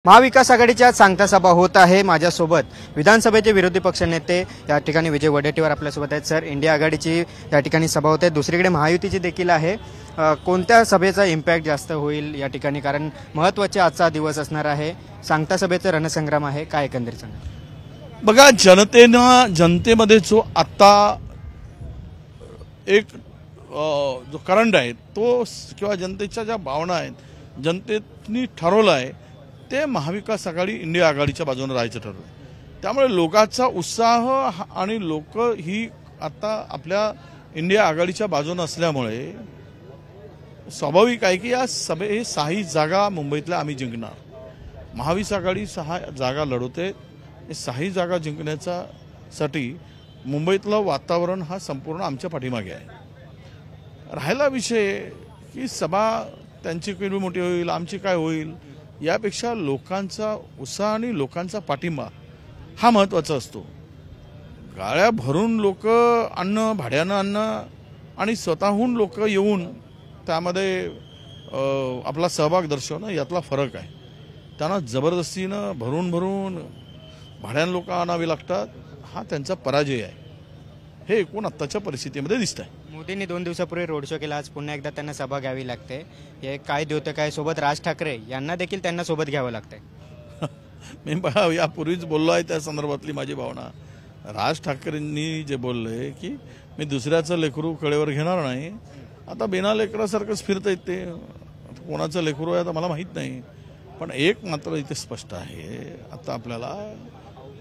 महाविकास आघाडीच्या सांगता सभा होत आहे। माझ्यासोबत विधानसभेचे विरोधी पक्षनेते या ठिकाणी विजय वडेट्टीवार आपल्यासोबत आहेत। सर, इंडिया आघाडीची या ठिकाणी सभा होते, दुसरीकडे महायुतीची देखील आहे। कोणत्या सभेचा इम्पॅक्ट जास्त होईल या ठिकाणी, कारण महत्त्वाचा आजचा दिवस असणार आहे, सांगता सभेचा रणसंग्राम आहे, काय एकंदरीत सांगा? बघा, जनतेमध्ये जो आता एक जो करंट आहे तो किंवा जनतेच्या ज्या भावना आहेत, जनतेने ठरवलं आहे ते महाविकास आघाडी इंडिया आघाडीच्या बाजूने राहायचं ठरवलं। त्यामुळे लोकांचा उत्साह आणि लोक ही आता आपल्या इंडिया आघाडीच्या बाजूने असल्यामुळे स्वाभाविक आहे की या सभे 6 जागा मुंबईतल्या आम्ही जिंकणार। महाविकास आघाडी 6 जागा लढवते, 6 जागा जिंकण्यासाठी मुंबईतलं वातावरण हा संपूर्ण आमच्या पाठीमागे आहे। राहिला विषय की सभा त्यांची किती मोठी होईल, आमची काय होईल, यापेक्षा लोकांचा उत्साह आणि लोकांचा पाठिंबा हा महत्त्वाचा असतो। गाड्या भरून लोक आणणं, भाड्यानं आणणं आणि स्वतःहून लोक येऊन त्यामध्ये आपला सहभाग दर्शवणं यातला फरक आहे। त्यांना जबरदस्तीनं भरून भाड्यानं लोक आणावी लागतात, हा त्यांचा पराजय आहे, हे एकूण आत्ताच्या परिस्थितीमध्ये दिसत आहे। मोदींनी 2 दिवसापूर्वी रोड शो केला, आज पुन्हा एकदा त्यांना सभा घ्यावी लागते। हे काय द्योतक आहे, सोबत राज ठाकरे यांना देखील त्यांना सोबत घ्यावं लागतंय। मी यापूर्वीच बोललो आहे त्या संदर्भातली माझी भावना। राज ठाकरेंनी जे बोलले की मी दुसऱ्याचं लेकरू कळेवर घेणार नाही, आता बिना लेकरासारखंच फिरता येते, कोणाचं लेकरू आहे आता मला माहीत नाही। पण एक मात्र इथे स्पष्ट आहे आता आपल्याला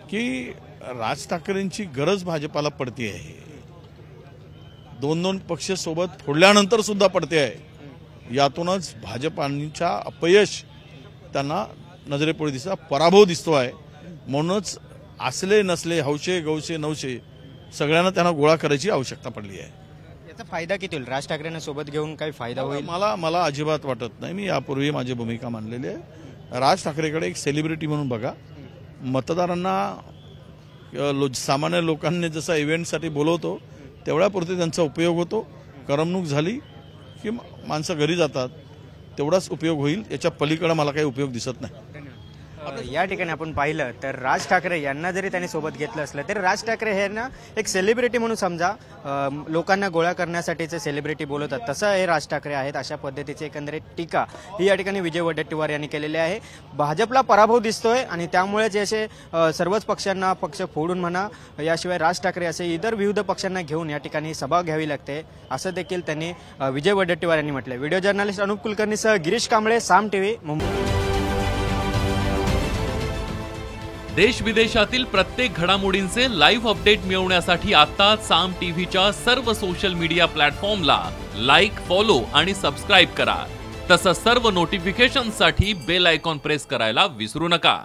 की राज ठाकरेंची गरज भाजपाला पडते आहे। 2 पक्ष सोबत फोडल्यानंतर सुद्धा पडते आहे। यातूनच भाजपांच्या अपयश त्यांना नजरेपुढे दिसतं, पराभव दिसतो आहे। म्हणूनच असले नसले, हौशे गौशे नवशे सगळ्यांना त्यांना गोळा करायची आवश्यकता पडली आहे। याचा फायदा किती होईल? राज ठाकरेंना सोबत घेऊन काही फायदा होईल? मला अजिबात वाटत नाही। मी यापूर्वी माझी भूमिका मांडलेली आहे। राज ठाकरेकडे एक सेलिब्रिटी म्हणून बघा, मतदारांना सामान्य लोकांनी जसा इव्हेंटसाठी बोलवतो तेवढ्यापुरते त्यांचा उपयोग होतो। करमणूक झाली की माणसं घरी जातात, तेवढाच उपयोग होईल, याच्या पलीकडे मला काही उपयोग दिसत नाही। या ठिकाणी आपण पाहिलं तर राज ठाकरे यांना जरी त्यांनी सोबत घेतलं असलं तरी राज ठाकरे हे ना एक सेलिब्रिटी म्हणून समजा, लोकांना गोळा करण्यासाठीचे सेलिब्रिटी बोलवतात, तसं हे राज ठाकरे आहेत। अशा पद्धतीची एकंदरीत टीका ही या ठिकाणी विजय वडेट्टीवार यांनी केलेली आहे। भाजपला पराभव दिसतोय आणि त्यामुळेच असे सर्वच पक्षांना पक्ष फोडून म्हणा, याशिवाय राज ठाकरे असे इतर विविध पक्षांना घेऊन या ठिकाणी सभा घ्यावी लागते, असं देखील त्यांनी विजय वडेट्टीवार यांनी म्हटलं। व्हिडिओ जर्नलिस्ट अनुप कुलकर्णीसह गिरीश कांबळे, साम टीव्ही, मुंबई। देश विदेशातील प्रत्येक घडामोडींचे लाईव्ह अपडेट मिळवण्यासाठी आता साम टीव्हीच्या सर्व सोशल मीडिया प्लॅटफॉर्मला लाईक, फॉलो आणि सबस्क्राईब करा। तसंच सर्व नोटिफिकेशनसाठी बेल आयकॉन प्रेस करायला विसरू नका।